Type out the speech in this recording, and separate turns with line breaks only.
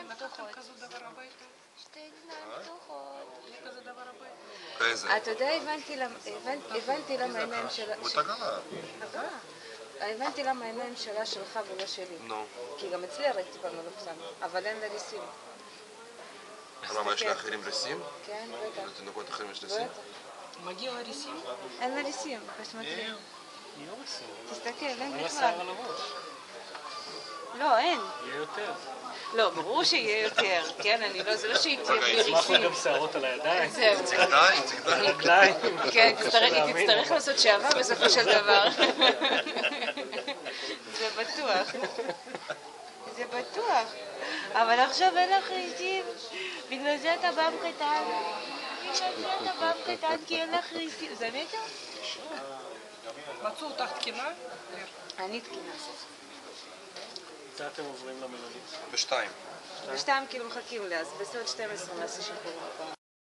לקחתם כזה דבר הביתה?
שתי עיניים פתוחות.
יש כזה דבר הביתה?
איזה?
אתה יודע, הבנתי למה העיניים שלה...
הוא תגלה.
הבנתי למה העיניים שלה שלך ולא שלי.
נו.
כי גם אצלי הרי טיפה מלוכסן, אבל אין לה ריסים.
למה יש לאחרים ריסים?
כן, בטח.
לתינוקות אחרים יש ריסים?
מגיע הריסים?
אין לה ריסים, בסמטרי. תסתכל, אין
אין לה
בכלל.
שיער על הראש.
לא, אין.
יהיה יותר.
לא, ברור שיהיה יותר. כן, אני לא, זה לא שהיא תהיה בלי
יצמח לה
ריסים.
גם שערות על הידיים.
זהו.
ציגדיים, ציגדיים.
רגליים.
כן, היא תצטרך לעשות שעבה בסופו של דבר. זה בטוח. זה בטוח. אבל עכשיו אין לך ריסים. בגלל זה אתה באב קטן. בגלל זה אתה באב קטן כי אין לך ריסים. זה נטע?
מצאו אותך תקינה?
אני תקינה.
מתי אתם עוברים למלונית?
בשתיים.
ושתיים כאילו מחכים לי, אז בסביבות 12 נעשה שחרור.